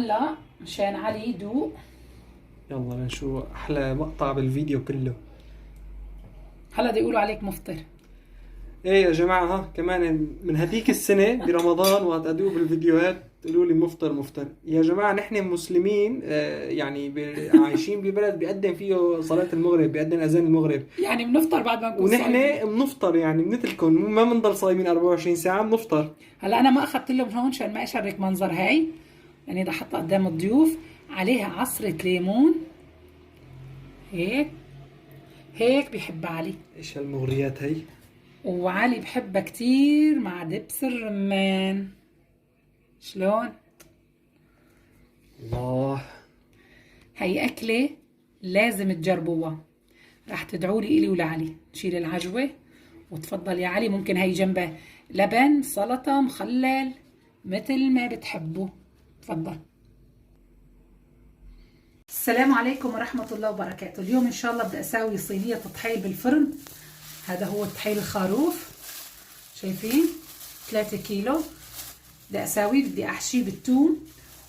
هلا مشان علي يدوق. يلا لنشوف احلى مقطع بالفيديو كله. هلا بده يقولوا عليك مفطر. ايه يا جماعة، ها كمان من هديك السنة برمضان وقت ادوق بالفيديوهات تقولوا لي مفطر مفطر. يا جماعة نحن مسلمين، يعني عايشين ببلد بيقدم فيه صلاة المغرب، بيقدم اذان المغرب، يعني بنفطر بعد ما نكون ونحن صايمين. بنفطر يعني مثلكم، ما بنضل صايمين 24 ساعة، بنفطر. هلا انا ما اخذت لهم هون عشان ما اشرك منظر هاي، يعني بدي احطها قدام الضيوف. عليها عصرة ليمون. هيك هيك بيحب علي. ايش هالمغريات هي؟ وعلي بحبها كتير مع دبس الرمان. شلون؟ الله. هي أكلة لازم تجربوها. راح تدعوا لي إلي ولعلي. نشيل العجوة وتفضل يا علي. ممكن هي جنبها لبن، سلطة، مخلل، مثل ما بتحبوا. تفضل. السلام عليكم ورحمة الله وبركاته. اليوم إن شاء الله بدي أساوي صينية طحين بالفرن. هذا هو الطحين الخروف، شايفين؟ 3 كيلو بدي أساويه. بدي أحشيه بالثوم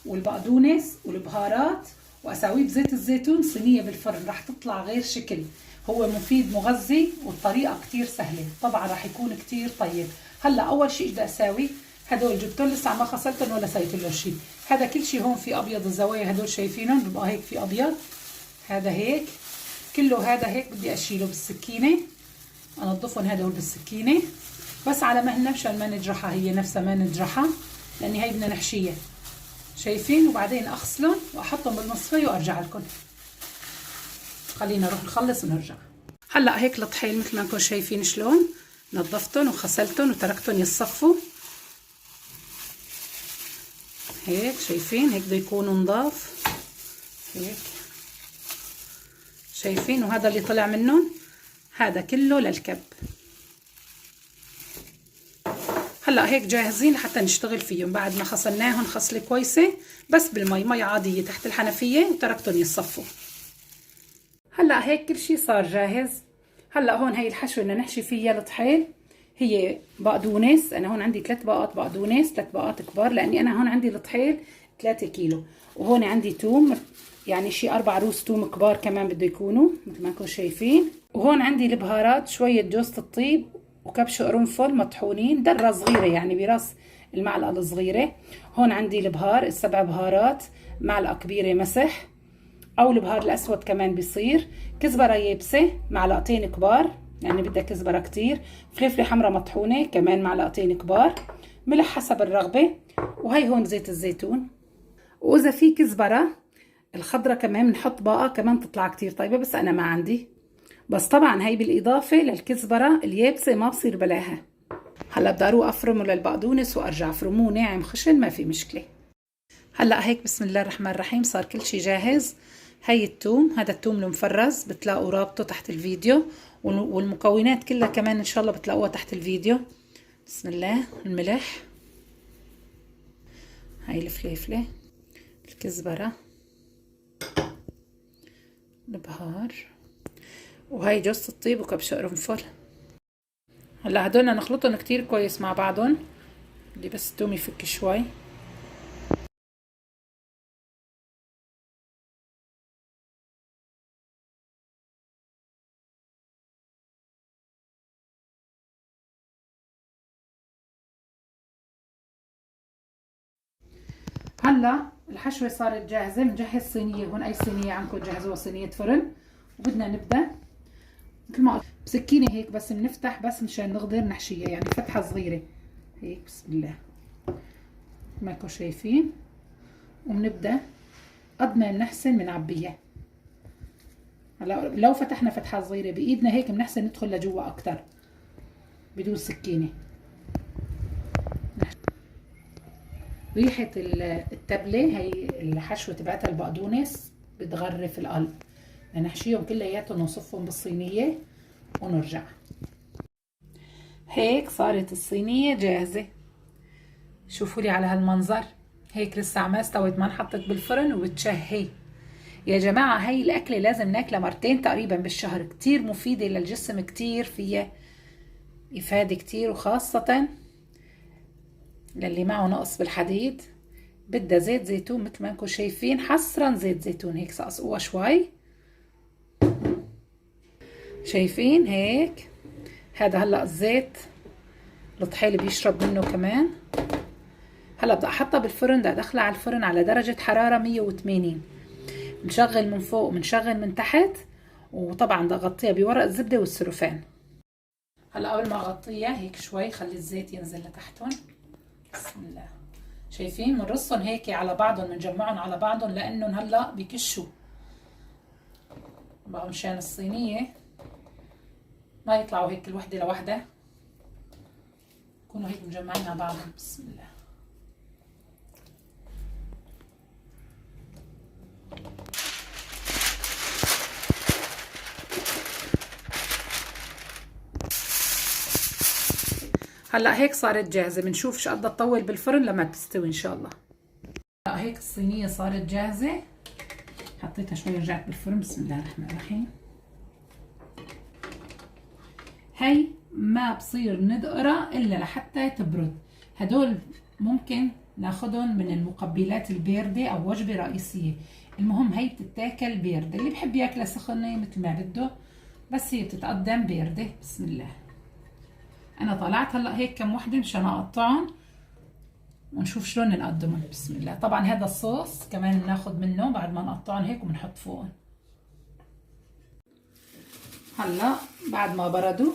والبقدونس والبهارات، وأساويه بزيت الزيتون. صينية بالفرن راح تطلع غير شكل. هو مفيد مغذي والطريقة كتير سهلة، طبعا راح يكون كتير طيب. هلا أول شيء بدي أساوي هدول، جبتهم لسه ما غسلتهم ولا سويت له شيء. هذا كل شيء هون في أبيض، الزوايا هدول شايفينهم بيبقى هيك في أبيض. هذا هيك كله، هذا هيك بدي أشيله بالسكينة، أنظفهم هدول بالسكينة بس على مهلنا مشان ما نجرحها، هي نفسها ما نجرحها لأن هي بدنا نحشيها. شايفين؟ وبعدين أغسلهم وأحطهم بالمصفى وأرجع لكم. خلينا نروح نخلص ونرجع. هلا هيك الطحين مثل ما انكم شايفين شلون نظفتهم وغسلتهم وتركتهم يصفوا. هيك شايفين؟ هيك بده يكونوا نضاف هيك، شايفين؟ وهذا اللي طلع منهم هذا كله للكب. هلا هيك جاهزين لحتى نشتغل فيهم. بعد ما غسلناهم غسله كويسه بس بالمي، مي عاديه تحت الحنفيه، وتركتهم يصفوا. هلا هيك كل شيء صار جاهز. هلا هون هي الحشوه اللي نحشي فيها الطحين. هي بقدونس، انا هون عندي 3 باقات بقدونس، 3 باقات كبار، لاني انا هون عندي الطحين 3 كيلو. وهون عندي توم، يعني شي 4 روس توم كبار كمان بده يكونوا مثل ما انكم شايفين. وهون عندي البهارات، شويه جوز الطيب وكبش قرنفل مطحونين، درة صغيرة يعني براس المعلقة الصغيرة. هون عندي البهار ال7 بهارات، معلقة كبيرة مسح او البهار الاسود كمان بيصير. كزبرة يابسة معلقتين كبار، يعني بدها كزبرة كتير. فلفلة حمراء مطحونة كمان معلقتين كبار. ملح حسب الرغبة. وهي هون زيت الزيتون. واذا في كزبرة الخضرة كمان بنحط باقة كمان تطلع كتير طيبة، بس انا ما عندي. بس طبعا هي بالاضافة للكزبرة اليابسة ما بصير بلاها. هلا بدي اروح افرمه للبقدونس وارجع افرموه ناعم خشن، ما في مشكلة. هلا هيك بسم الله الرحمن الرحيم صار كل شيء جاهز. هي الثوم، هذا الثوم المفرز بتلاقوا رابطه تحت الفيديو، والمكونات كلها كمان ان شاء الله بتلاقوها تحت الفيديو. بسم الله. الملح، هاي الفليفله، الكزبره، البهار، وهي جوز الطيب وكبش قرنفل. هلا هدول نخلطهم كتير كويس مع بعضهم. بدي بس الثوم يفك شوي. هلا الحشوه صارت جاهزه. بنجهز صينيه هون، اي صينيه عندكم تجهزوها صينيه فرن. وبدنا نبدا مثل ما قلت بسكينه هيك بس بنفتح بس مشان نقدر نحشيها، يعني فتحه صغيره هيك. بسم الله ما انكم شايفين. وبنبدا قد ما بنحسن بنعبيها. هلا لو فتحنا فتحه صغيره بايدنا هيك بنحسن ندخل لجوا اكثر بدون سكينه. ريحة التبلة هي الحشوة تبعتها البقدونس بتغرف القلب. بدنا نحشيهم كلياتهم ونصفهم بالصينية ونرجع. هيك صارت الصينية جاهزة. شوفوا لي على هالمنظر. هيك لسه ما استوت، ما انحطت بالفرن وبتشهي. يا جماعة هي الأكلة لازم ناكلها مرتين تقريبا بالشهر، كتير مفيدة للجسم، كتير فيها إفادة كتير، وخاصة للي معه نقص بالحديد بدها زيت زيتون مثل ما انكم شايفين، حصرا زيت زيتون. هيك سقسقوها شوي، شايفين هيك. هذا هلا الزيت الطحيل بيشرب منه كمان. هلا بدي احطها بالفرن، بدي ادخلها على الفرن على درجة حرارة 180. بنشغل من فوق وبنشغل من تحت، وطبعا بدي اغطيها بورق الزبدة والسلوفان. هلا اول ما اغطيها هيك شوي خلي الزيت ينزل لتحتهم. بسم الله. شايفين بنرصهم هيك على بعضهم، بنجمعهم على بعضهم لانهم هلا بكشوا بقى، مشان الصينية ما يطلعوا هيك الوحدة لوحدة، يكونوا هيك مجمعين على بعضهم. بسم الله. هلا هيك صارت جاهزة، بنشوف شو قد تطول بالفرن لما تستوي ان شاء الله. هلا هيك الصينية صارت جاهزة، حطيتها شوي رجعت بالفرن. بسم الله الرحمن الرحيم. هي ما بصير ندقرها الا لحتى تبرد. هدول ممكن ناخدهم من المقبلات الباردة او وجبة رئيسية. المهم هي بتتاكل باردة، اللي بحب ياكلها سخنة مثل ما بده، بس هي بتتقدم باردة. بسم الله. انا طلعت هلا هيك كم وحده مشان اقطعهم ونشوف شلون نقدمهم. بسم الله. طبعا هذا الصوص كمان بناخد منه بعد ما نقطعهم هيك وبنحط فوقهم. هلا بعد ما بردوا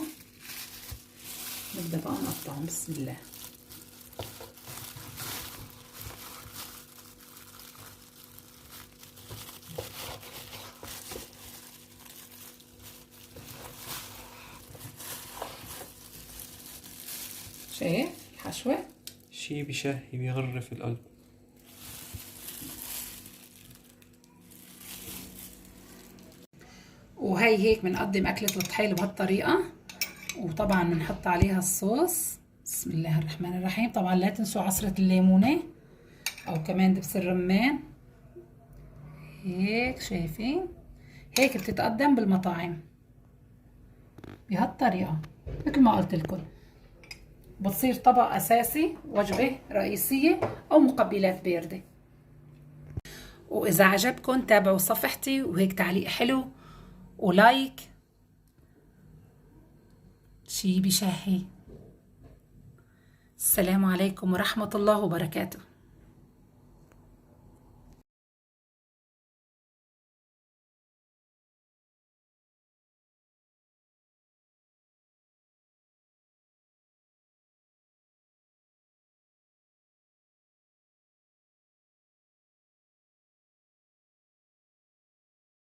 نبدا بقى نقطعهم. بسم الله. شايف الحشوة؟ شي بشهي بيغرف القلب. وهي هيك بنقدم أكلة الطحيل بهالطريقة، وطبعا بنحط عليها الصوص. بسم الله الرحمن الرحيم. طبعا لا تنسوا عصرة الليمونة أو كمان دبس الرمان. هيك شايفين؟ هيك بتتقدم بالمطاعم بهالطريقة مثل ما قلت لكم. بتصير طبق أساسي، وجبة رئيسية، أو مقبلات باردة. وإذا عجبكم تابعوا صفحتي، وهيك تعليق حلو ولايك. شي بشهي. السلام عليكم ورحمة الله وبركاته.